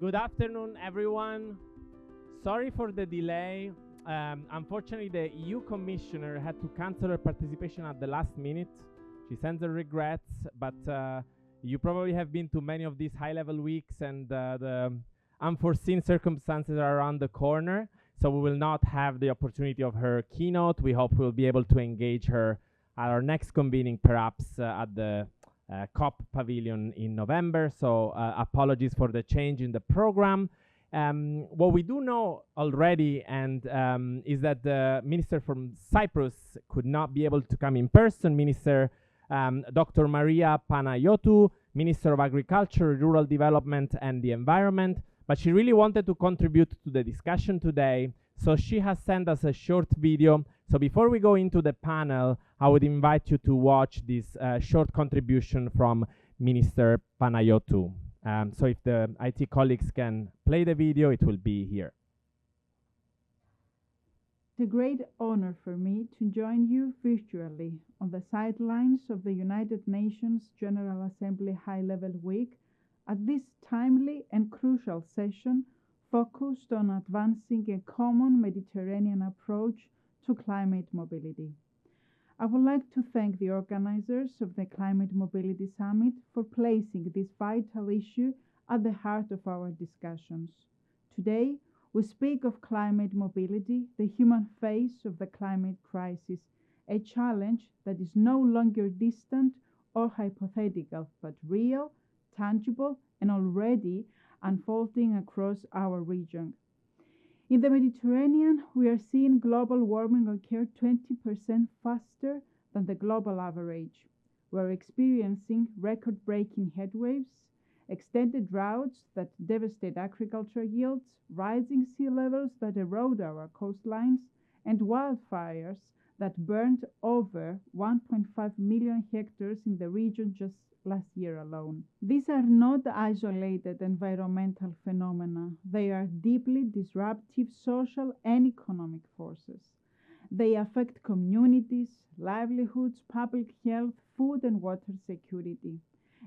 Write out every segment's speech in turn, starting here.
Good afternoon, everyone. Sorry for the delay. Unfortunately, the EU Commissioner had to cancel her participation at the last minute. She sends her regrets, but you probably have been to many of these high-level weeks, and the unforeseen circumstances are around the corner, so we will not have the opportunity of her keynote. We hope we'll be able to engage her at our next convening, perhaps at the COP Pavilion in November. So apologies for the change in the program. What we do know already is that the minister from Cyprus could not be able to come in person. Minister Dr. Maria Panayotou, Minister of Agriculture, Rural Development and the Environment, but she really wanted to contribute to the discussion today, so she has sent us a short video. So before we go into the panel, I would invite you to watch this short contribution from Minister Panayotou. So if the IT colleagues can play the video, it will be here. It's a great honor for me to join you virtually on the sidelines of the United Nations General Assembly High-Level Week at this timely and crucial session focused on advancing a common Mediterranean approach to climate mobility. I would like to thank the organizers of the Climate Mobility Summit for placing this vital issue at the heart of our discussions. Today, we speak of climate mobility, the human face of the climate crisis, a challenge that is no longer distant or hypothetical, but real, tangible, and already unfolding across our region. In the Mediterranean, we are seeing global warming occur 20% faster than the global average. We're experiencing record-breaking heatwaves, extended droughts that devastate agriculture yields, rising sea levels that erode our coastlines, and wildfires that burned over 1.5 million hectares in the region just last year alone. These are not isolated environmental phenomena. They are deeply disruptive social and economic forces. They affect communities, livelihoods, public health, food and water security.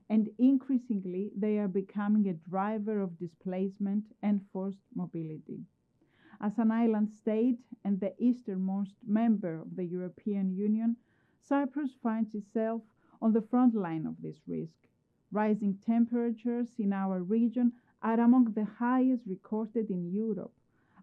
And increasingly, they are becoming a driver of displacement and forced mobility. As an island state and the easternmost member of the European Union, Cyprus finds itself on the front line of this risk. Rising temperatures in our region are among the highest recorded in Europe.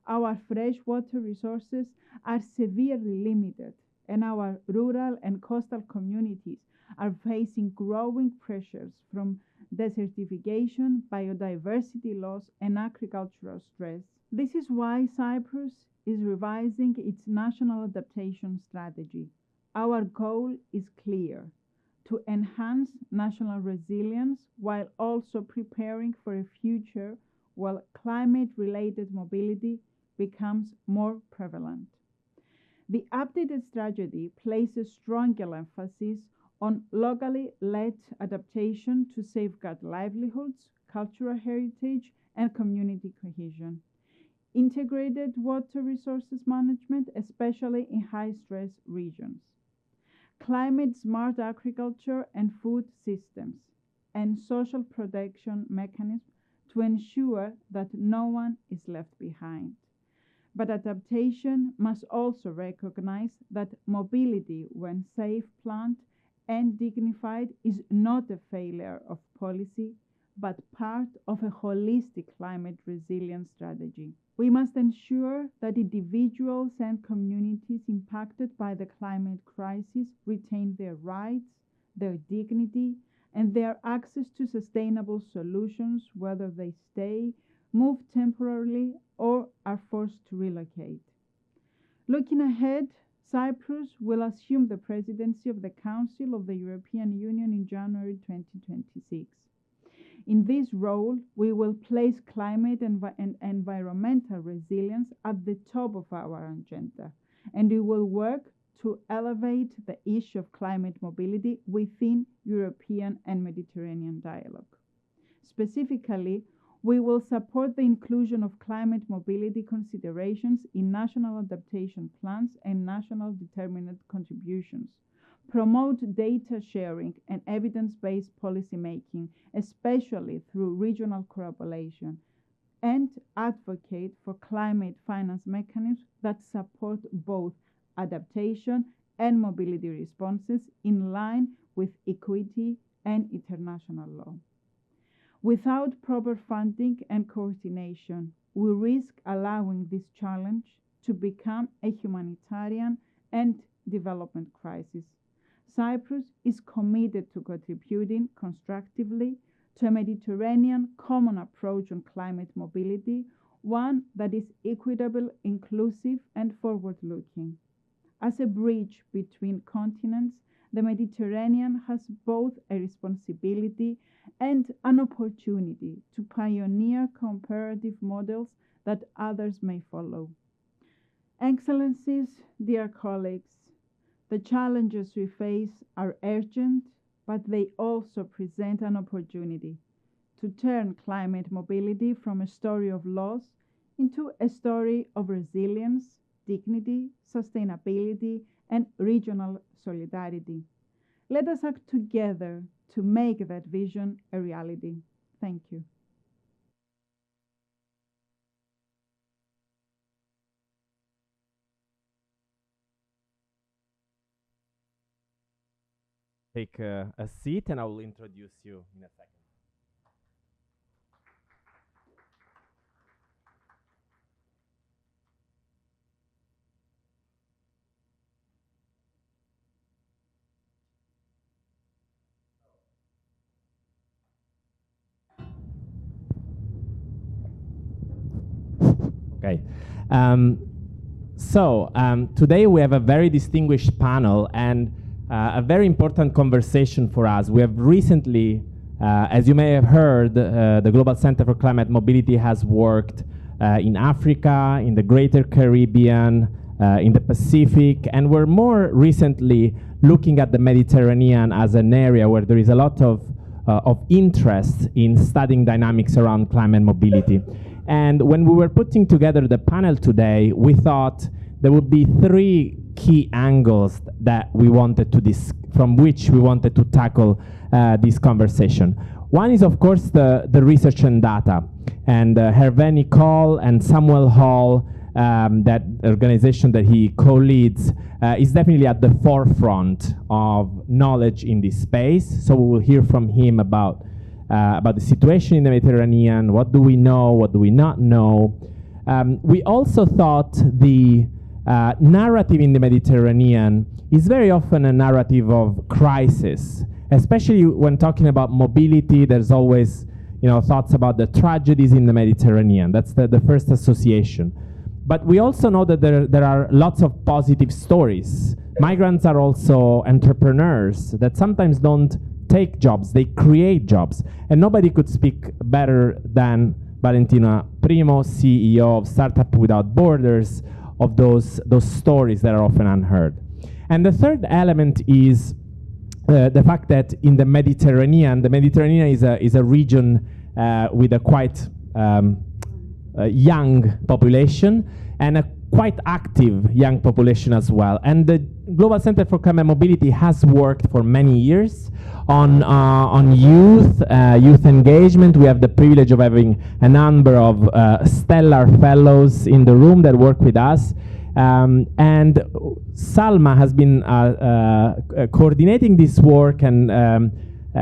Our freshwater resources are severely limited, and our rural and coastal communities are facing growing pressures from desertification, biodiversity loss, and agricultural stress. This is why Cyprus is revising its national adaptation strategy. Our goal is clear: to enhance national resilience while also preparing for a future where climate-related mobility becomes more prevalent. The updated strategy places stronger emphasis on locally led adaptation to safeguard livelihoods, cultural heritage, and community cohesion. Integrated water resources management, especially in high-stress regions. Climate-smart agriculture and food systems, and social protection mechanisms to ensure that no one is left behind. But adaptation must also recognize that mobility, when safe, planned, and dignified, is not a failure of policy, but part of a holistic climate resilience strategy. We must ensure that individuals and communities impacted by the climate crisis retain their rights, their dignity, and their access to sustainable solutions, whether they stay, move temporarily, or are forced to relocate. Looking ahead, Cyprus will assume the presidency of the Council of the European Union in January 2026. In this role, we will place climate and environmental resilience at the top of our agenda, and we will work to elevate the issue of climate mobility within European and Mediterranean dialogue. Specifically, we will support the inclusion of climate mobility considerations in national adaptation plans and national determinant contributions, promote data sharing and evidence-based policy making, especially through regional collaboration, and advocate for climate finance mechanisms that support both adaptation and mobility responses in line with equity and international law. Without proper funding and coordination, we risk allowing this challenge to become a humanitarian and development crisis. Cyprus is committed to contributing constructively to a Mediterranean common approach on climate mobility, one that is equitable, inclusive, and forward-looking. As a bridge between continents, the Mediterranean has both a responsibility and an opportunity to pioneer comparative models that others may follow. Excellencies, dear colleagues, the challenges we face are urgent, but they also present an opportunity to turn climate mobility from a story of loss into a story of resilience, dignity, sustainability, and regional solidarity. Let us act together to make that vision a reality. Thank you. Take a seat and I will introduce you in a second. Okay. Today we have a very distinguished panel and a very important conversation for us. We have recently, as you may have heard, the Global Center for Climate Mobility has worked in Africa, in the Greater Caribbean, in the Pacific, and we're more recently looking at the Mediterranean as an area where there is a lot of interest in studying dynamics around climate mobility. And when we were putting together the panel today, we thought there would be three key angles that we wanted to from which we wanted to tackle this conversation. One is, of course, the research and data. And Hervé Nicole and Samuel Hall, that organization that he co-leads, is definitely at the forefront of knowledge in this space. So we will hear from him about the situation in the Mediterranean, what do we know, what do we not know. We also thought the narrative in the Mediterranean is very often a narrative of crisis, especially when talking about mobility. There's always, thoughts about the tragedies in the Mediterranean. That's the first association. But we also know that there are lots of positive stories. Migrants are also entrepreneurs that sometimes don't take jobs, they create jobs. And nobody could speak better than Valentina Primo, CEO of Startup Without Borders, of those stories that are often unheard. And the third element is the fact that in the Mediterranean is a region with a quite young population and a quite active young population as well. And the Global Center for Climate Mobility has worked for many years on youth engagement. We have the privilege of having a number of stellar fellows in the room that work with us. And Salma has been coordinating this work, and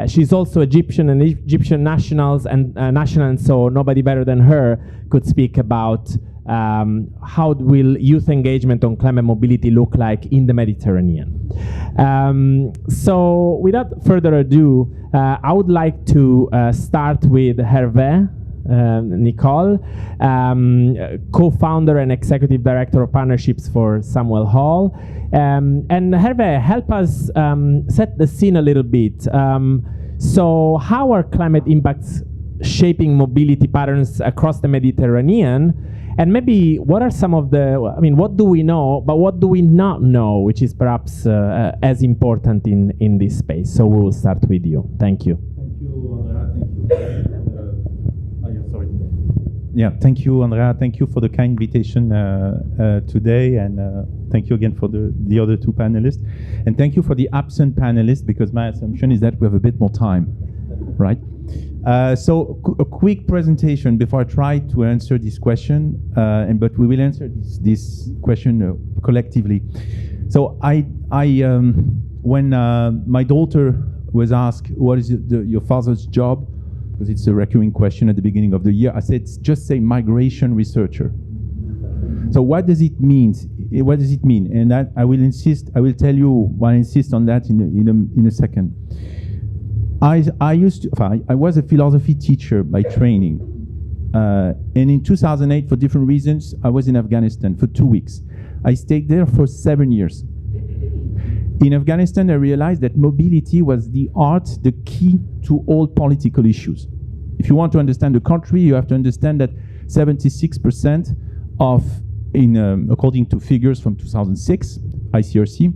she's also Egyptian and Egyptian national, and so nobody better than her could speak about how will youth engagement on climate mobility look like in the Mediterranean. So without further ado, I would like to start with Hervé Nicole, co-founder and executive director of partnerships for Samuel Hall. And Hervé, help us set the scene a little bit. So how are climate impacts shaping mobility patterns across the Mediterranean? And maybe what are some of what do we know, but what do we not know, which is perhaps as important in this space? So we will start with you. Thank you. Thank you, Andrea. Thank you. Sorry. Yeah, thank you, Andrea. Thank you for the kind invitation today, and thank you again for the other two panelists. And thank you for the absent panelists, because my assumption is that we have a bit more time, right? So a quick presentation before I try to answer this question, but we will answer this question collectively. So when my daughter was asked, what is your father's job? Because it's a recurring question at the beginning of the year, I said, just say migration researcher. So what does it mean? What does it mean? And that I will tell you why I insist on that in a second. I was a philosophy teacher by training. And in 2008, for different reasons, I was in Afghanistan for 2 weeks. I stayed there for 7 years. In Afghanistan, I realized that mobility was the key to all political issues. If you want to understand the country, you have to understand that 76% according to figures from 2006, ICRC,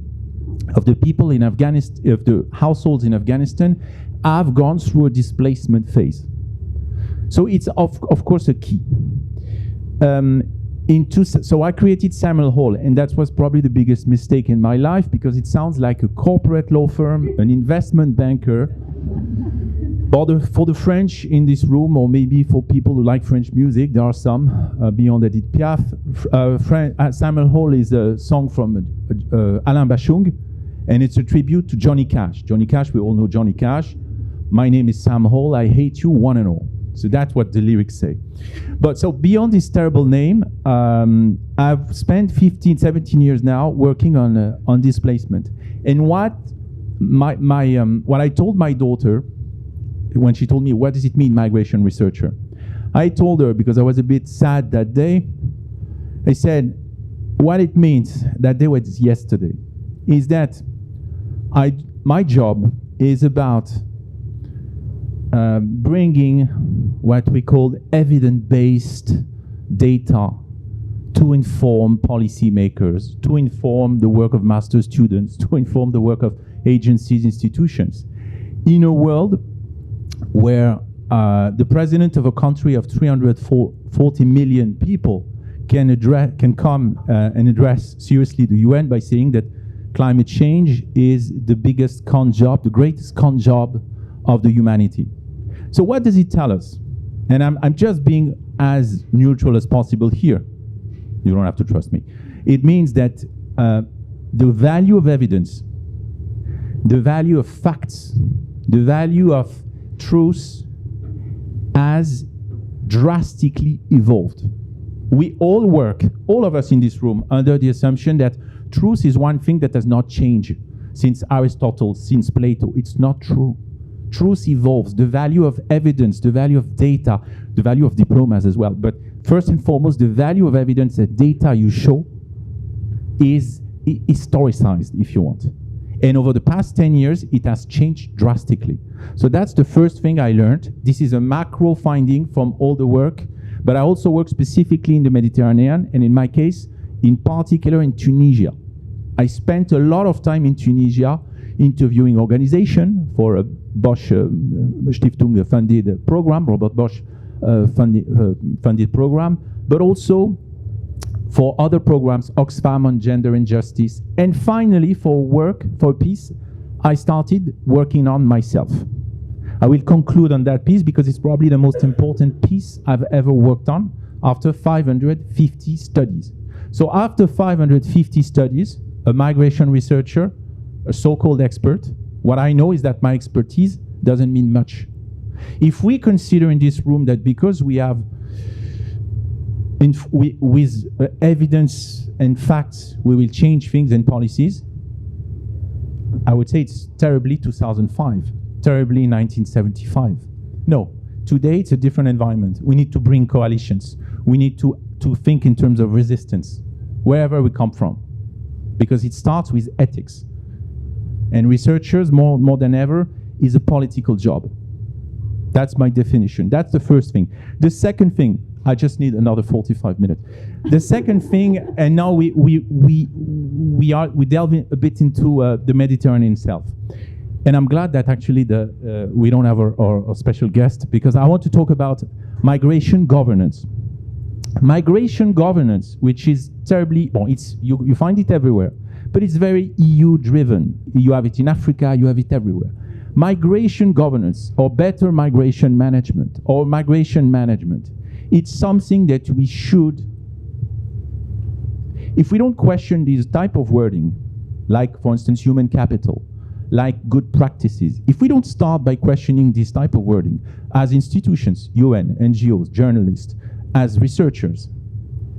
of the people in Afghanistan, of the households in Afghanistan, have gone through a displacement phase. So it's of course a key. So I created Samuel Hall, and that was probably the biggest mistake in my life, because it sounds like a corporate law firm, an investment banker. For the French in this room, or maybe for people who like French music, there are some, beyond Edith Piaf. Samuel Hall is a song from Alain Bashung, and it's a tribute to Johnny Cash. Johnny Cash, we all know Johnny Cash. My name is Sam Hall, I hate you one and all. So that's what the lyrics say. But so beyond this terrible name, I've spent 15, 17 years now working on displacement. And what I told my daughter when she told me, what does it mean, migration researcher? I told her, because I was a bit sad that day, I said, what it means, that day was yesterday, is that my job is about bringing what we call evidence-based data to inform policymakers, to inform the work of master students, to inform the work of agencies, institutions. In a world where the president of a country of 340 million people can come and address seriously the UN by saying that climate change is the biggest con job, the greatest con job of the humanity. So what does it tell us? And I'm just being as neutral as possible here. You don't have to trust me. It means that the value of evidence, the value of facts, the value of truth has drastically evolved. We all work, all of us in this room, under the assumption that truth is one thing that has not changed since Aristotle, since Plato. It's not true. Truth evolves. The value of evidence, the value of data, the value of diplomas as well. But first and foremost, the value of evidence that data you show is historicized, if you want. And over the past 10 years, it has changed drastically. So that's the first thing I learned. This is a macro finding from all the work, but I also work specifically in the Mediterranean, and in my case, in particular in Tunisia. I spent a lot of time in Tunisia interviewing organizations for a Bosch Stiftung funded program, Robert Bosch funded program, but also for other programs, Oxfam on gender and justice. And finally, for peace, I started working on myself. I will conclude on that piece because it's probably the most important piece I've ever worked on after 550 studies. So after 550 studies, a migration researcher, a so-called expert, what I know is that my expertise doesn't mean much. If we consider in this room that because we have with evidence and facts, we will change things and policies, I would say it's terribly 2005, terribly 1975. No, today it's a different environment. We need to bring coalitions. We need to think in terms of resistance, wherever we come from, because it starts with ethics. And researchers, more than ever, is a political job. That's my definition. That's the first thing. The second thing, I just need another 45 minutes. The second thing, and now we delve a bit into the Mediterranean itself. And I'm glad that actually we don't have our special guest, because I want to talk about migration governance. Migration governance, which is terribly, well, you find it everywhere, but it's very EU-driven. You have it in Africa, you have it everywhere. Migration governance, or better migration management, or migration management, it's something that we should, if we don't question this type of wording, like, for instance, human capital, like good practices, if we don't start by questioning this type of wording as institutions, UN, NGOs, journalists, as researchers,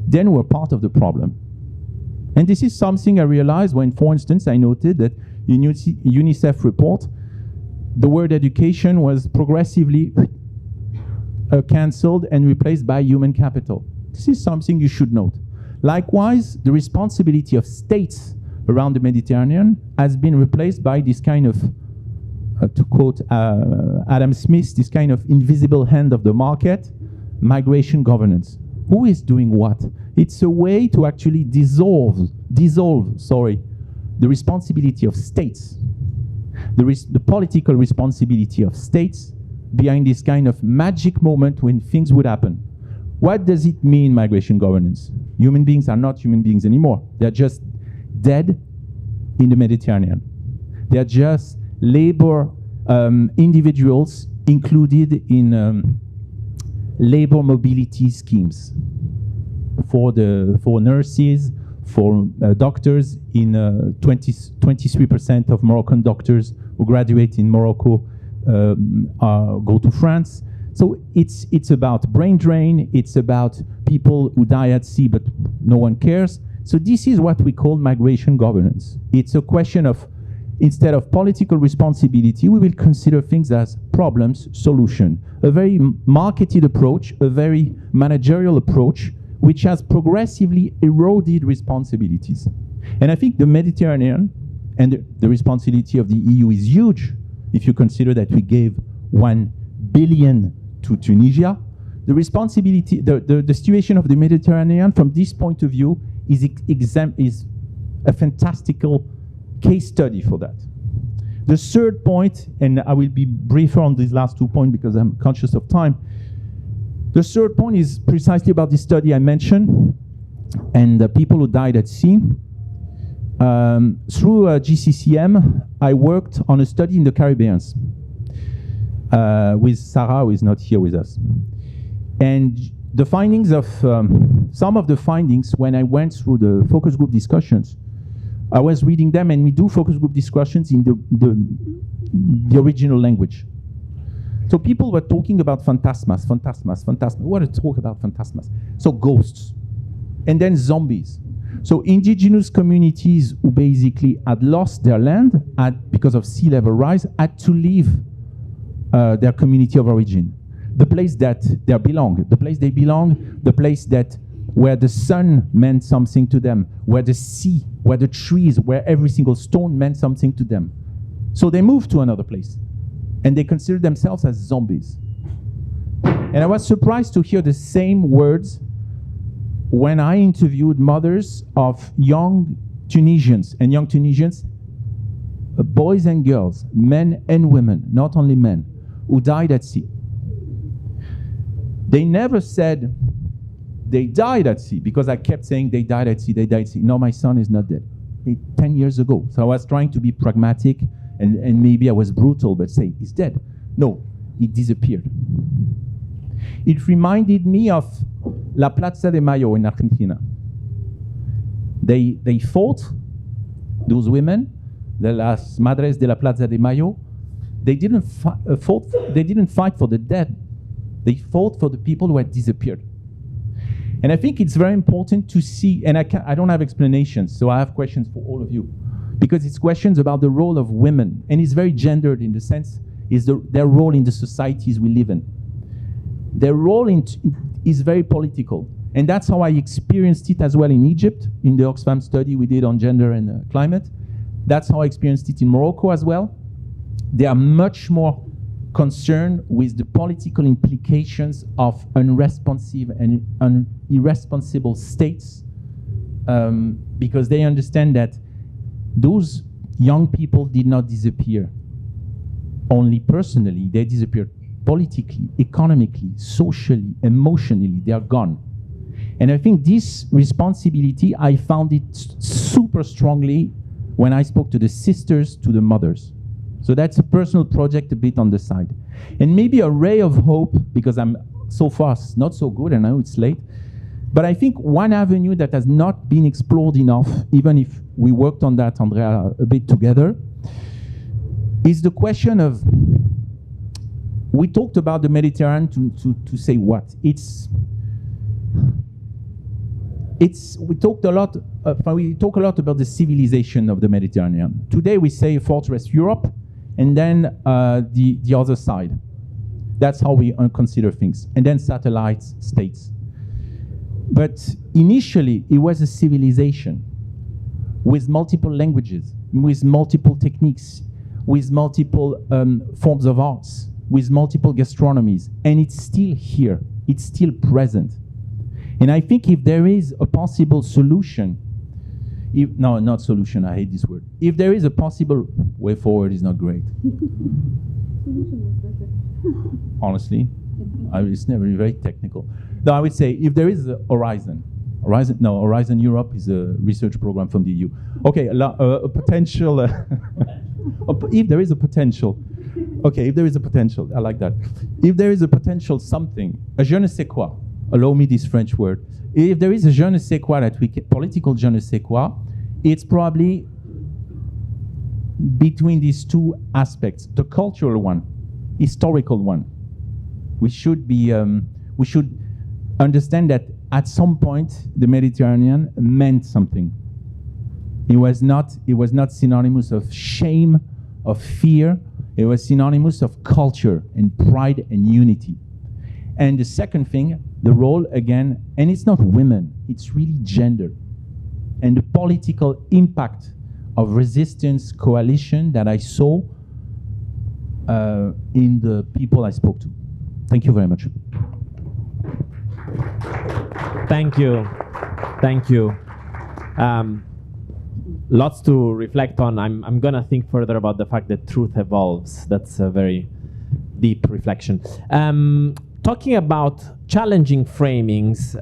then we're part of the problem. And this is something I realized when, for instance, I noted that in UNICEF report, the word education was progressively cancelled and replaced by human capital. This is something you should note. Likewise, the responsibility of states around the Mediterranean has been replaced by this kind of, to quote Adam Smith, this kind of invisible hand of the market, migration governance. Who is doing what? It's a way to actually dissolve, the responsibility of states, the political responsibility of states behind this kind of magic moment when things would happen. What does it mean, migration governance? Human beings are not human beings anymore. They're just dead in the Mediterranean. They're just labor individuals included in labor mobility schemes for nurses, for doctors. In 23% of Moroccan doctors who graduate in Morocco go to France. So it's about brain drain, it's about people who die at sea but no one cares. So this is what we call migration governance. It's a question of, instead of political responsibility, we will consider things as problems, solution. A very marketed approach, a very managerial approach, which has progressively eroded responsibilities. And I think the Mediterranean and the responsibility of the EU is huge. If you consider that we gave 1 billion to Tunisia, the responsibility, the situation of the Mediterranean from this point of view is a fantastical case study for that. The third point, and I will be briefer on these last 2 points because I'm conscious of time. The third point is precisely about the study I mentioned and the people who died at sea. Through GCCM, I worked on a study in the Caribbean with Sarah, who is not here with us. And the findings of, some of the findings, when I went through the focus group discussions, I was reading them, and we do focus group discussions in the original language. So people were talking about phantasmas. What to talk about phantasmas? So ghosts, and then zombies. So indigenous communities who basically had lost their land because of sea level rise had to leave their community of origin, the place that they belong, the place that where the sun meant something to them, where the sea, where the trees, where every single stone meant something to them. So they moved to another place, and they considered themselves as zombies. And I was surprised to hear the same words when I interviewed mothers of young Tunisians, boys and girls, men and women, not only men, who died at sea. They never said they died at sea, because I kept saying they died at sea, they died at sea. No, my son is not dead. 10 years ago. So I was trying to be pragmatic, and maybe I was brutal, but say, he's dead. No, he disappeared. It reminded me of La Plaza de Mayo in Argentina. They fought, those women, the Las Madres de la Plaza de Mayo. They didn't fight for the dead. They fought for the people who had disappeared. And I think it's very important to see, and I don't have explanations, so I have questions for all of you, because it's questions about the role of women, and it's very gendered in the sense, is their role in the societies we live in. Their role is very political, and that's how I experienced it as well in Egypt, in the Oxfam study we did on gender and climate. That's how I experienced it in Morocco as well. They are much more concerned with the political implications of unresponsive and irresponsible states, because they understand that those young people did not disappear only personally, they disappeared politically, economically, socially, emotionally. They are gone. And I think this responsibility, I found it super strongly when I spoke to the sisters, to the mothers. So that's a personal project a bit on the side. And maybe a ray of hope, because I'm so far not so good, and I know it's late, but I think one avenue that has not been explored enough, even if we worked on that, Andrea, a bit together, is the question of, we talked about the Mediterranean to say what? We talk a lot about the civilization of the Mediterranean. Today we say Fortress Europe, and then the other side. That's how we consider things. And then satellite states. But initially, it was a civilization with multiple languages, with multiple techniques, with multiple forms of arts, with multiple gastronomies. And it's still here. It's still present. And I think if there is a possible solution, no, not solution, I hate this word. If there is a possible way forward, is not great. Honestly, it's never very technical. No, I would say if there is a Horizon Europe is a research program from the EU. Okay, a potential, if there is a potential, okay, if there is a potential, I like that. If there is a potential something, a je ne sais quoi, allow me this French word, if there is a je ne sais quoi that we can, political je ne sais quoi, it's probably between these two aspects, the cultural one, historical one. We should understand that at some point the Mediterranean meant something. It was not synonymous of shame, of fear. It was synonymous of culture and pride and unity. And the second thing, the role again, and it's not women, it's really gender. And the political impact of resistance coalition that I saw in the people I spoke to. Thank you very much. Thank you. Thank you. Lots to reflect on. I'm going to think further about the fact that truth evolves. That's a very deep reflection. Talking about challenging framings,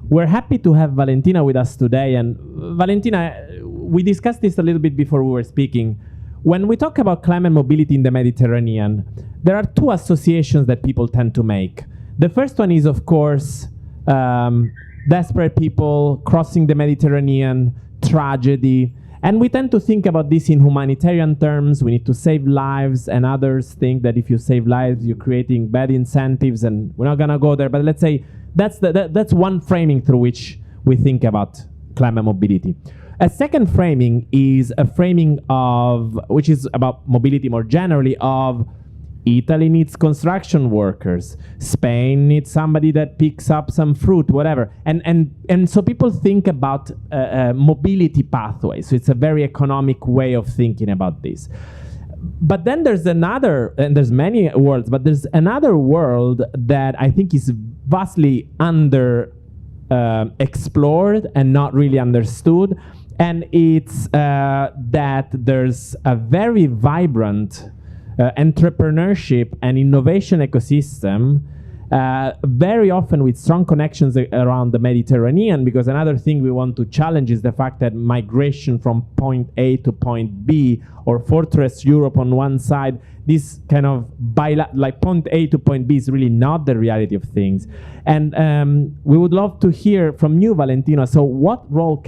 we're happy to have Valentina with us today. And Valentina, we discussed this a little bit before we were speaking. When we talk about climate mobility in the Mediterranean, there are two associations that people tend to make. The first one is, of course, desperate people crossing the Mediterranean, tragedy. And we tend to think about this in humanitarian terms. We need to save lives, and others think that if you save lives, you're creating bad incentives, and we're not going to go there. But let's say that's one framing through which we think about climate mobility. A second framing is a framing of, which is about mobility more generally, of Italy needs construction workers, Spain needs somebody that picks up some fruit, whatever. And so people think about mobility pathways. So it's a very economic way of thinking about this. But then there's another, and there's many worlds, but there's another world that I think is vastly explored and not really understood. And it's that there's a very vibrant entrepreneurship and innovation ecosystem, very often with strong connections around the Mediterranean, because another thing we want to challenge is the fact that migration from point A to point B, or Fortress Europe on one side, this kind of like point A to point B is really not the reality of things. And we would love to hear from you, Valentina. So what role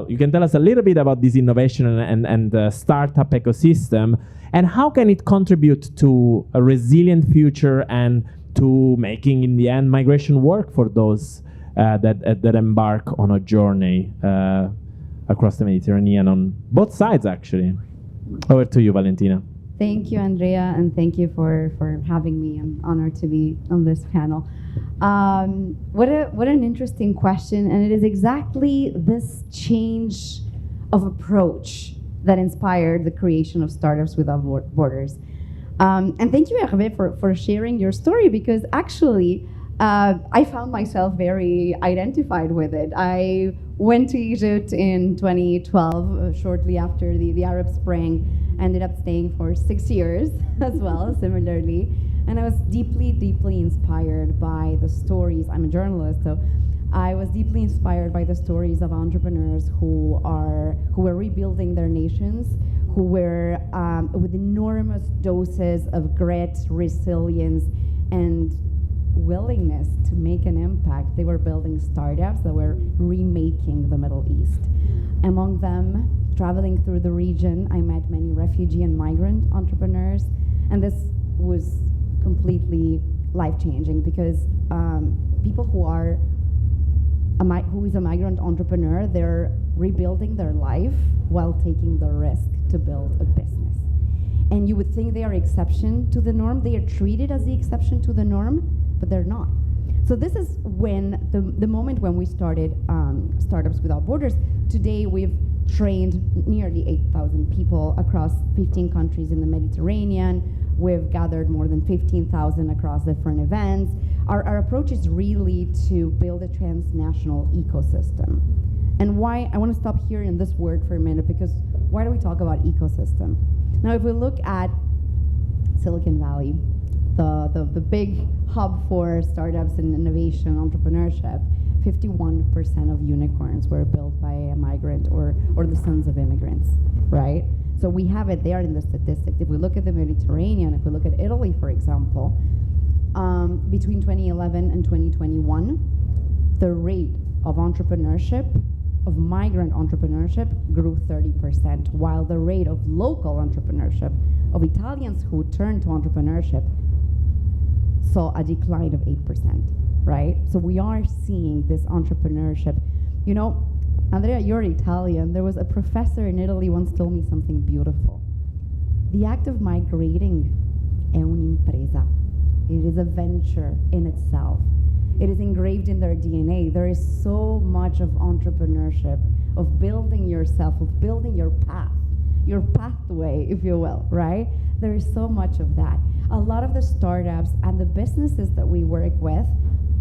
you can tell us a little bit about this innovation and the startup ecosystem, and how can it contribute to a resilient future and to making, in the end, migration work for those that embark on a journey across the Mediterranean, on both sides, actually. Over to you, Valentina. Thank you, Andrea, and thank you for having me. I'm honored to be on this panel. What an interesting question, and it is exactly this change of approach that inspired the creation of Startups Without Borders. And thank you, Hervé, for sharing your story, because actually I found myself very identified with it. I went to Egypt in 2012, shortly after the Arab Spring, ended up staying for 6 years as well, similarly. And I was deeply, deeply inspired by the stories. I'm a journalist, so I was deeply inspired by the stories of entrepreneurs who were rebuilding their nations, who were with enormous doses of grit, resilience, and willingness to make an impact. They were building startups that were remaking the Middle East. Among them, traveling through the region, I met many refugee and migrant entrepreneurs, and this was completely life-changing because people who is a migrant entrepreneur, they're rebuilding their life while taking the risk to build a business. And you would think they are exception to the norm. They are treated as the exception to the norm, but they're not. So this is when the moment when we started Startups Without Borders. Today we've trained nearly 8,000 people across 15 countries in the Mediterranean. We've gathered more than 15,000 across different events. Our approach is really to build a transnational ecosystem. And why, I want to stop here in this word for a minute, because why do we talk about ecosystem? Now, if we look at Silicon Valley, the big hub for startups and innovation, entrepreneurship, 51% of unicorns were built by a migrant or the sons of immigrants, right? So we have it there in the statistics. If we look at the Mediterranean, if we look at Italy, for example, between 2011 and 2021, the rate of entrepreneurship, of migrant entrepreneurship, grew 30%, while the rate of local entrepreneurship, of Italians who turned to entrepreneurship, saw a decline of 8%, right? So we are seeing this entrepreneurship. You know, Andrea, you're Italian. There was a professor in Italy once told me something beautiful. The act of migrating è un'impresa. It is a venture in itself. It is engraved in their DNA. There is so much of entrepreneurship, of building yourself, of building your path, your pathway, if you will, right? There is so much of that. A lot of the startups and the businesses that we work with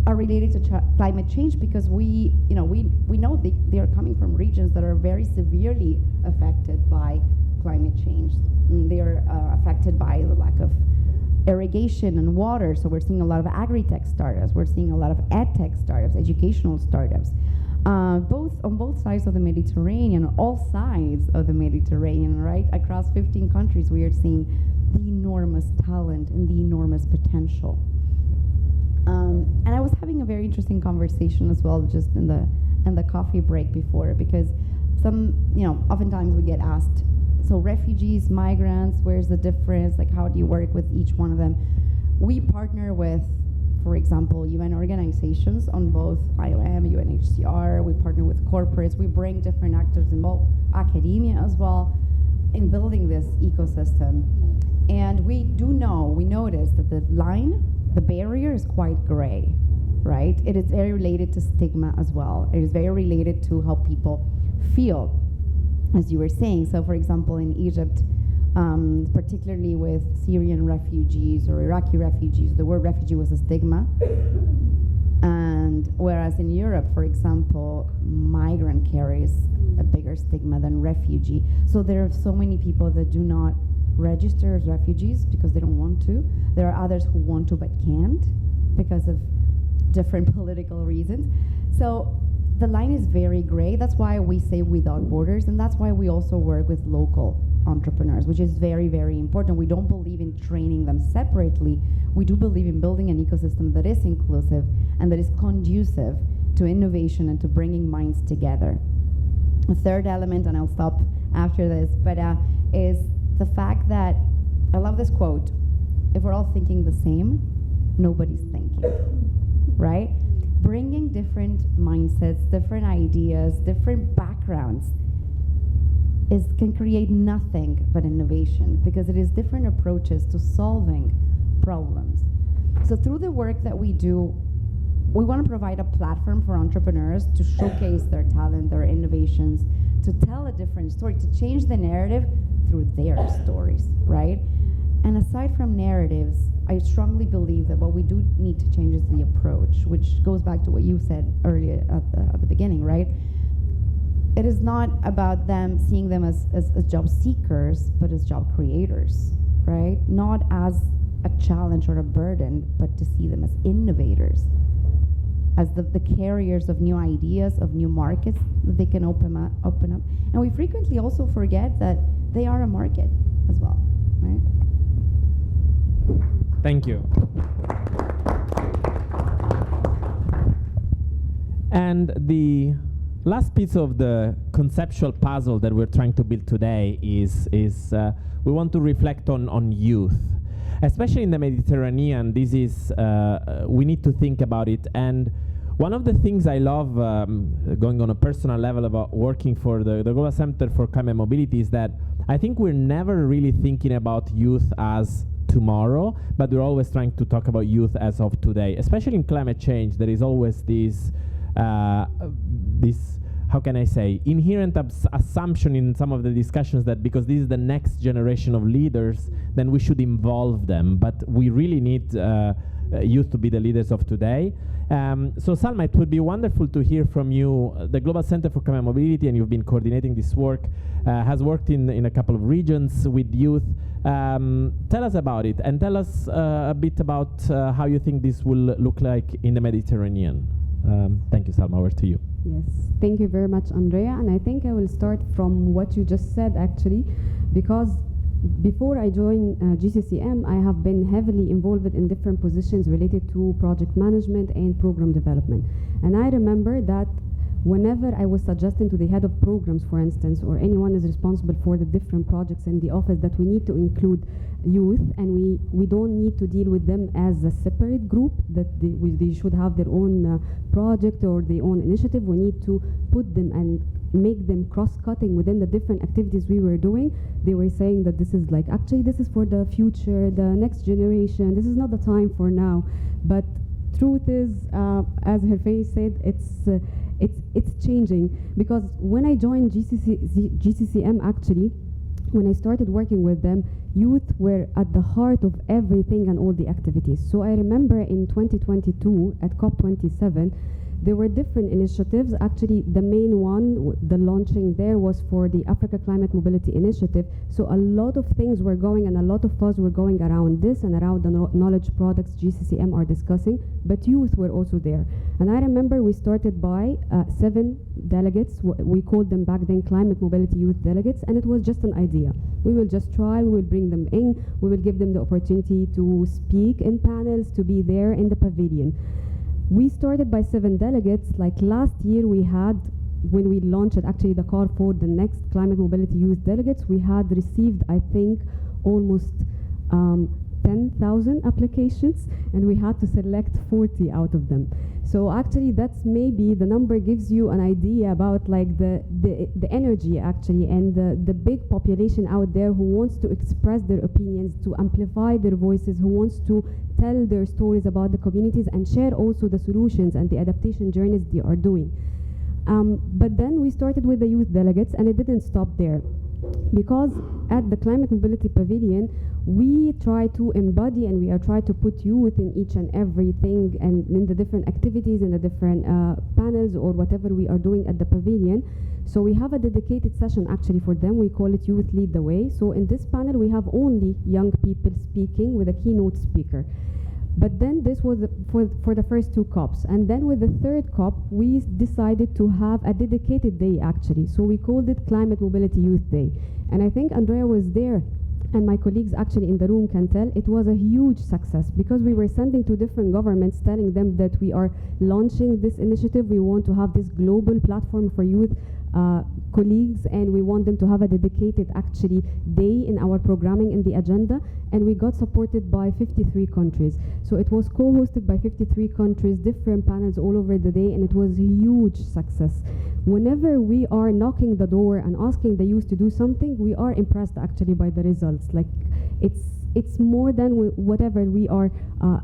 are related to climate change because we know they are coming from regions that are very severely affected by climate change. They are affected by the lack of irrigation and water, so we're seeing a lot of agri-tech startups, we're seeing a lot of ed-tech startups, educational startups, on both sides of the Mediterranean, all sides of the Mediterranean, right? Across 15 countries, we are seeing the enormous talent and the enormous potential. And I was having a very interesting conversation as well, just in the coffee break before, because oftentimes we get asked, so refugees, migrants, where's the difference? Like, how do you work with each one of them? We partner with, for example, UN organizations on both IOM, UNHCR. We partner with corporates. We bring different actors involved, academia as well, in building this ecosystem. And we notice that the barrier is quite gray, right? It is very related to stigma as well. It is very related to how people feel, as you were saying. So for example, in Egypt, particularly with Syrian refugees or Iraqi refugees, the word refugee was a stigma. And whereas in Europe, for example, migrant carries a bigger stigma than refugee. So there are so many people that do not register as refugees because they don't want to. There are others who want to but can't because of different political reasons. So the line is very gray. That's why we say without borders, and that's why we also work with local entrepreneurs, which is very, very important. We don't believe in training them separately. We do believe in building an ecosystem that is inclusive and that is conducive to innovation and to bringing minds together. A third element, and I'll stop after this, but is the fact that, I love this quote, if we're all thinking the same, nobody's thinking, right? Bringing different mindsets, different ideas, different backgrounds can create nothing but innovation because it is different approaches to solving problems. So through the work that we do, we want to provide a platform for entrepreneurs to showcase their talent, their innovations, to tell a different story, to change the narrative through their stories, right? And aside from narratives, I strongly believe that what we do need to change is the approach, which goes back to what you said earlier at the beginning, right? It is not about them seeing them as job seekers, but as job creators, right? Not as a challenge or a burden, but to see them as innovators, as the carriers of new ideas, of new markets that they can open up. And we frequently also forget that they are a market as well, right? Thank you. And the last piece of the conceptual puzzle that we're trying to build today is we want to reflect on youth. Especially in the Mediterranean, this is, we need to think about it. And one of the things I love, going on a personal level about working for the Global Center for Climate Mobility, is that I think we're never really thinking about youth as tomorrow, but we're always trying to talk about youth as of today. Especially in climate change, there is always this, how can I say, inherent assumption in some of the discussions that because this is the next generation of leaders, then we should involve them. But we really need youth to be the leaders of today. So Salma, it would be wonderful to hear from you. The Global Center for Climate Mobility, and you've been coordinating this work, has worked in a couple of regions with youth. Tell us about it, and tell us a bit about how you think this will look like in the Mediterranean. Thank you, Salma, over to you. Yes, thank you very much, Andrea. And I think I will start from what you just said, actually, because before I joined GCCM, I have been heavily involved in different positions related to project management and program development. And I remember that whenever I was suggesting to the head of programs, for instance, or anyone is responsible for the different projects in the office, that we need to include youth, and we don't need to deal with them as a separate group, that they should have their own project or their own initiative. We need to put them and make them cross-cutting within the different activities we were doing. They were saying that this is like, actually, this is for the future, the next generation. This is not the time for now. But truth is, as Hervé said, it's changing, because when I joined GCCM, actually, when I started working with them, youth were at the heart of everything and all the activities. So I remember in 2022 at COP27, there were different initiatives. Actually, the main one, the launching there, was for the Africa Climate Mobility Initiative. So a lot of things were going, and a lot of us were going around this and around the knowledge products GCCM are discussing, but youth were also there. And I remember we started by 7 delegates. We called them back then Climate Mobility Youth Delegates, and it was just an idea. We will just try, we will bring them in, we will give them the opportunity to speak in panels, to be there in the pavilion. We started by 7 delegates. Like last year we had, when we launched actually the call for the next Climate Mobility Youth Delegates, we had received, I think, almost 10,000 applications, and we had to select 40 out of them. So actually that's maybe the number gives you an idea about like the energy actually, and the big population out there who wants to express their opinions, to amplify their voices, who wants to tell their stories about the communities and share also the solutions and the adaptation journeys they are doing. But then we started with the youth delegates, and it didn't stop there, because at the Climate Mobility Pavilion we try to embody and we are trying to put youth in each and everything, and in the different activities, in the different panels or whatever we are doing at the pavilion. So we have a dedicated session actually for them. We call it Youth Lead the Way. So in this panel we have only young people speaking with a keynote speaker. But then this was for the first 2 COPs. And then with the 3rd COP, we decided to have a dedicated day actually. So we called it Climate Mobility Youth Day. And I think Andrea was there, and my colleagues actually in the room can tell, it was a huge success, because we were sending to different governments telling them that we are launching this initiative. We want to have this global platform for youth colleagues, and we want them to have a dedicated actually day in our programming in the agenda, and we got supported by 53 countries. So it was co-hosted by 53 countries, different panels all over the day, and it was a huge success. Whenever we are knocking the door and asking the youth to do something, we are impressed actually by the results. Like it's more than whatever we are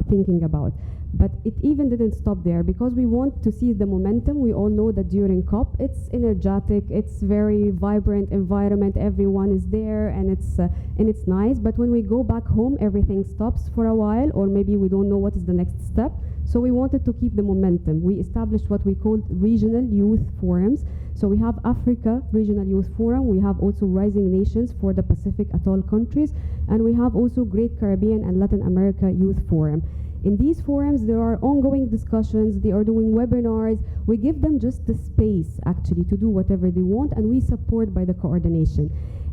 thinking about. But it even didn't stop there, because we want to see the momentum. We all know that during COP, it's energetic, it's very vibrant environment, everyone is there, and it's nice. But when we go back home, everything stops for a while, or maybe we don't know what is the next step. So we wanted to keep the momentum. We established what we called regional youth forums. So we have Africa Regional Youth Forum, we have also Rising Nations for the Pacific Atoll countries, and we have also Great Caribbean and Latin America Youth Forum. In these forums, there are ongoing discussions, they are doing webinars. We give them just the space, actually, to do whatever they want, and we support by the coordination.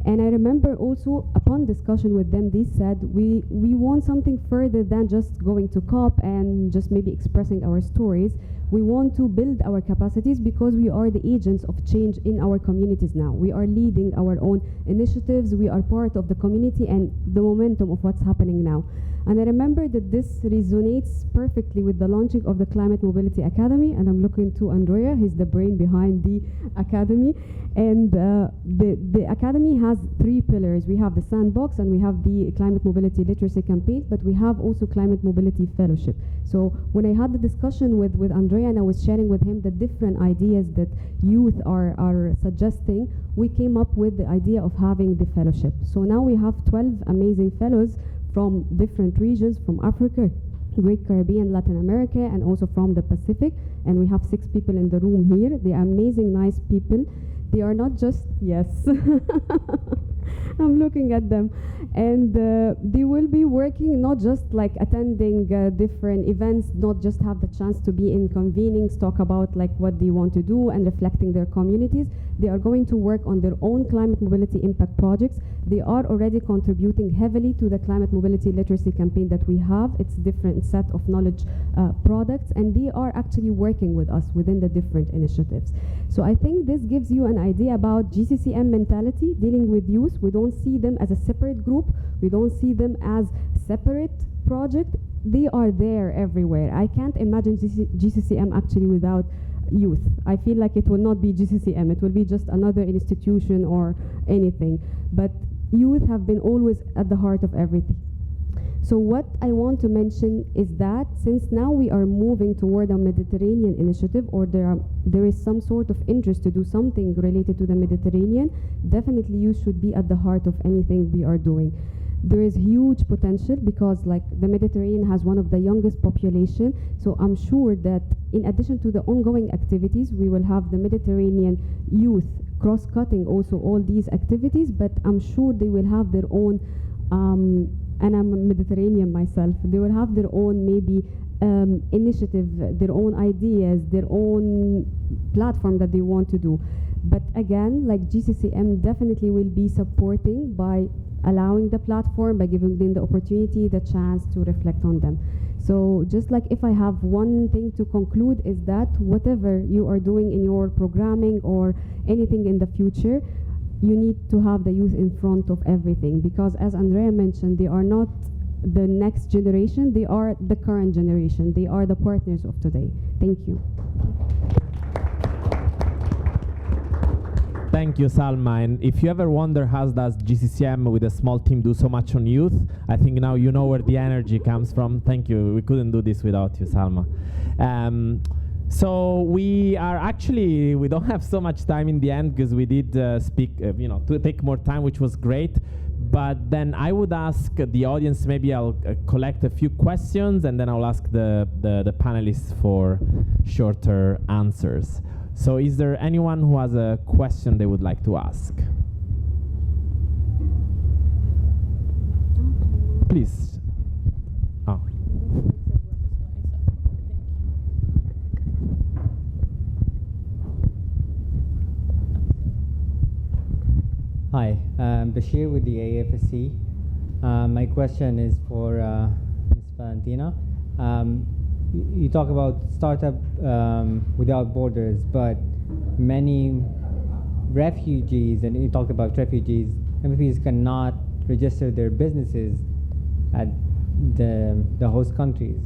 And I remember also upon discussion with them, they said we want something further than just going to COP and just maybe expressing our stories. We want to build our capacities because we are the agents of change in our communities now. We are leading our own initiatives. We are part of the community and the momentum of what's happening now. And I remember that this resonates perfectly with the launching of the Climate Mobility Academy. And I'm looking to Andrea, he's the brain behind the academy. And the academy has 3 pillars. We have the sandbox and we have the Climate Mobility Literacy Campaign, but we have also Climate Mobility Fellowship. So when I had the discussion with Andrea and I was sharing with him the different ideas that youth are suggesting, we came up with the idea of having the fellowship. So now we have 12 amazing fellows from different regions, from Africa, Great Caribbean, Latin America, and also from the Pacific. And we have 6 people in the room here. They are amazing, nice people. They are not just, yes, I'm looking at them. And they will be working, not just like attending different events, not just have the chance to be in convenings, talk about like what they want to do and reflecting their communities. They are going to work on their own climate mobility impact projects. They are already contributing heavily to the climate mobility literacy campaign that we have. It's a different set of knowledge products, and they are actually working with us within the different initiatives. So I think this gives you an idea about GCCM mentality, dealing with youth. We don't see them as a separate group. We don't see them as separate project. They are there everywhere. I can't imagine GCCM actually without youth. I feel like it will not be GCCM. It will be just another institution or anything. But youth have been always at the heart of everything. So what I want to mention is that since now we are moving toward a Mediterranean initiative, or there is some sort of interest to do something related to the Mediterranean, definitely youth should be at the heart of anything we are doing. There is huge potential because like the Mediterranean has one of the youngest population. So I'm sure that in addition to the ongoing activities, we will have the Mediterranean youth cross-cutting also all these activities, but I'm sure they will have their own, and I'm a Mediterranean myself, they will have their own maybe initiative, their own ideas, their own platform that they want to do. But again, like GCCM definitely will be supporting by allowing the platform, by giving them the opportunity, the chance to reflect on them. So just like if I have one thing to conclude is that whatever you are doing in your programming or anything in the future, you need to have the youth in front of everything, because as Andrea mentioned, they are not the next generation, they are the current generation. They are the partners of today. Thank you. Thank you, Salma. And if you ever wonder how does GCCM with a small team do so much on youth, I think now you know where the energy comes from. Thank you. We couldn't do this without you, Salma. So we don't have so much time in the end because we did speak, to take more time, which was great. But then I would ask the audience, maybe I'll collect a few questions and then I'll ask the panelists for shorter answers. So is there anyone who has a question they would like to ask? Please. Oh. Hi, I'm Bashir with the AFSC. My question is for Ms. Valentina. You talk about startup without borders, but many refugees, and you talked about refugees cannot register their businesses at the host countries.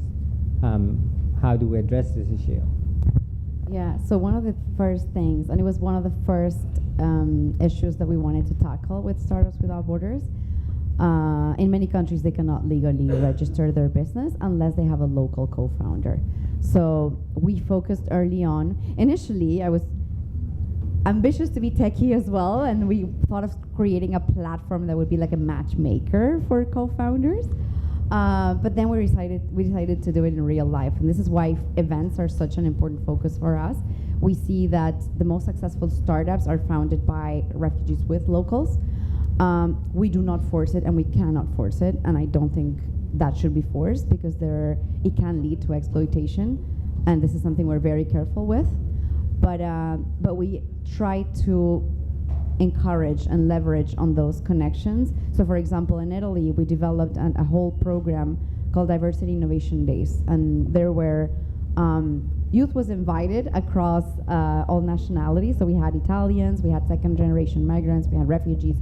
How do we address this issue? Yeah, so one of the first things, and it was one of the first issues that we wanted to tackle with Startups Without Borders. In many countries, they cannot legally register their business unless they have a local co-founder. So we focused early on. Initially, I was ambitious to be techie as well, and we thought of creating a platform that would be like a matchmaker for co-founders. But then we decided to do it in real life, and this is why events are such an important focus for us. We see that the most successful startups are founded by refugees with locals. We do not force it, and we cannot force it, and I don't think that should be forced because it can lead to exploitation, and this is something we're very careful with. But we try to encourage and leverage on those connections. So for example, in Italy, we developed a whole program called Diversity Innovation Days, and there were youth was invited across all nationalities. So we had Italians, we had second generation migrants, we had refugees,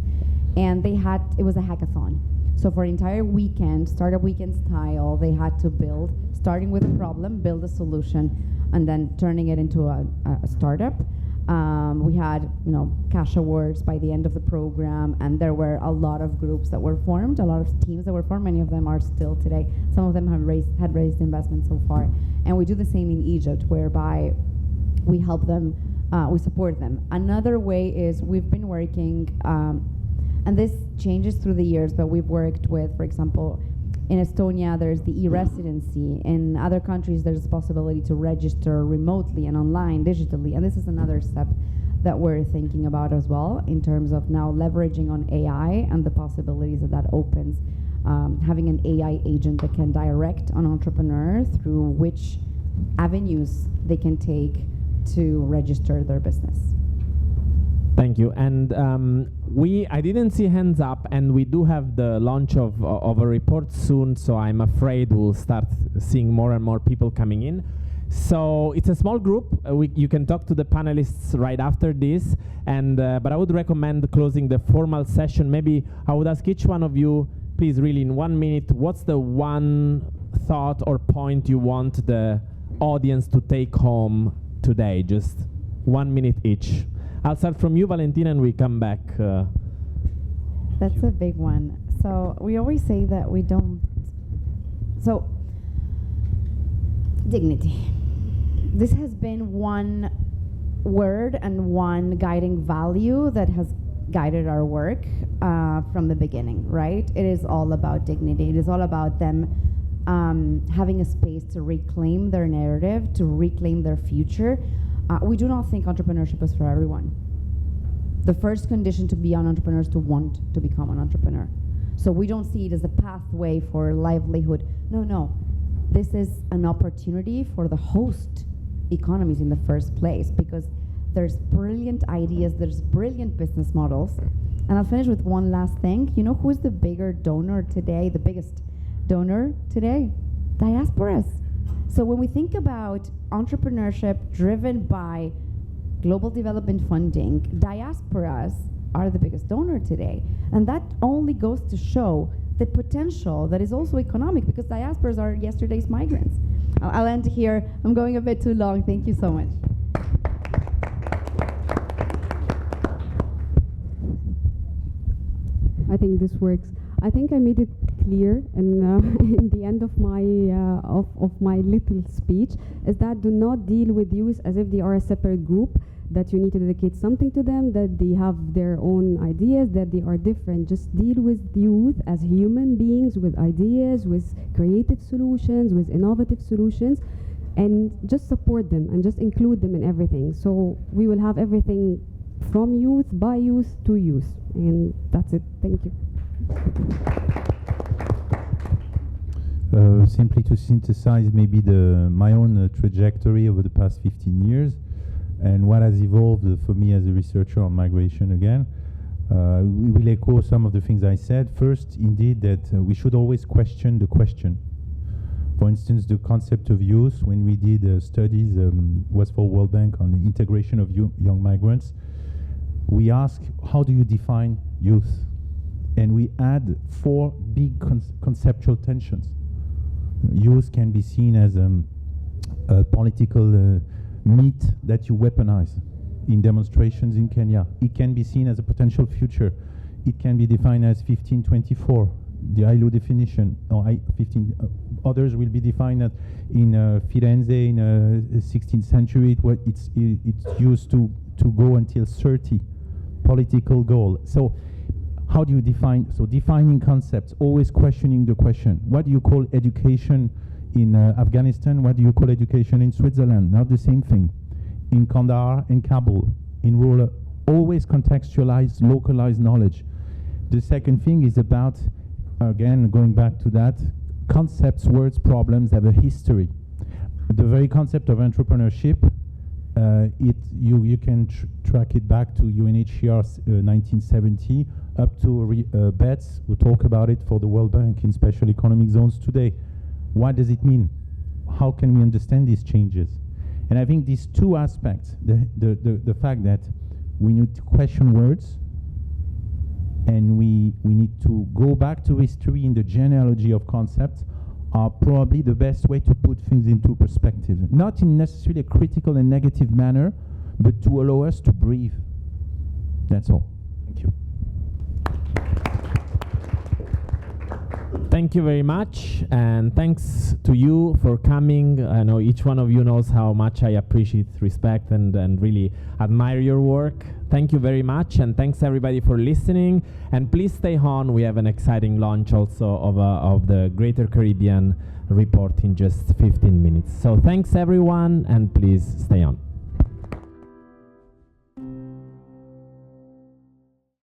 and it was a hackathon. So for an entire weekend, startup weekend style, they had to build, starting with a problem, build a solution, and then turning it into a startup. We had, cash awards by the end of the program, and there were a lot of groups that were formed, a lot of teams that were formed. Many of them are still today. Some of them had raised investment so far. And we do the same in Egypt, whereby we help them, we support them. Another way is we've been working, and this changes through the years, but we've worked with, for example, in Estonia, there's the e-residency. In other countries, there's the possibility to register remotely and online, digitally. And this is another step that we're thinking about as well, in terms of now leveraging on AI and the possibilities that opens. Having an AI agent that can direct an entrepreneur through which avenues they can take to register their business. Thank you. And I didn't see hands up, and we do have the launch of a report soon, so I'm afraid we'll start seeing more and more people coming in. So it's a small group. You can talk to the panelists right after this, and but I would recommend closing the formal session. Maybe I would ask each one of you, please, really in 1 minute, what's the one thought or point you want the audience to take home today? Just 1 minute each. I'll start from you, Valentina, and we come back. That's a big one. So we always say that we don't. So dignity. This has been one word and one guiding value that has guided our work from the beginning, right? It is all about dignity. It is all about them having a space to reclaim their narrative, to reclaim their future. We do not think entrepreneurship is for everyone. The first condition to be an entrepreneur is to want to become an entrepreneur. So we don't see it as a pathway for livelihood. No. This is an opportunity for the host economies in the first place, because there's brilliant ideas, there's brilliant business models. And I'll finish with one last thing. You know who's the bigger donor today, the biggest donor today? Diasporas. So when we think about entrepreneurship driven by global development funding, diasporas are the biggest donor today. And that only goes to show the potential that is also economic, because diasporas are yesterday's migrants. I'll end here. I'm going a bit too long. Thank you so much. I think this works. I think I made it clear in the end of my little speech, is that do not deal with youth as if they are a separate group, that you need to dedicate something to them, that they have their own ideas, that they are different. Just deal with youth as human beings with ideas, with creative solutions, with innovative solutions, and just support them and just include them in everything. So we will have everything from youth, by youth, to youth. And that's it. Thank you. Simply to synthesize maybe my own trajectory over the past 15 years and what has evolved for me as a researcher on migration again. We will echo some of the things I said. First, indeed, that we should always question the question. For instance, the concept of youth, when we did studies, was for World Bank on the integration of young migrants, we asked, how do you define youth? And we add 4 big conceptual tensions. Youth can be seen as a political meat that you weaponize in demonstrations in Kenya. It can be seen as a potential future. It can be defined as 1524, the ILO definition, or 15. Others will be defined in Firenze in the 16th century. It's used to go until 30, political goal. So how do you define? So defining concepts, always questioning the question. What do you call education in Afghanistan? What do you call education in Switzerland? Not the same thing. In Kandahar and Kabul, in rural, always contextualized, localized knowledge. The second thing is about, again, going back to that, concepts, words, problems have a history. The very concept of entrepreneurship You can track it back to UNHCR's 1970 up to Betts, who talk about it for the World Bank in special economic zones today. What does it mean? How can we understand these changes? And I think these two aspects, the fact that we need to question words, and we need to go back to history in the genealogy of concepts, are probably the best way to put things into perspective. Not in necessarily a critical and negative manner, but to allow us to breathe. That's all. Thank you. Thank you very much, and thanks to you for coming. I know each one of you knows how much I appreciate, respect, and really admire your work. Thank you very much, and thanks everybody for listening. And please stay on. We have an exciting launch also of the Greater Caribbean report in just 15 minutes. So thanks everyone, and please stay on.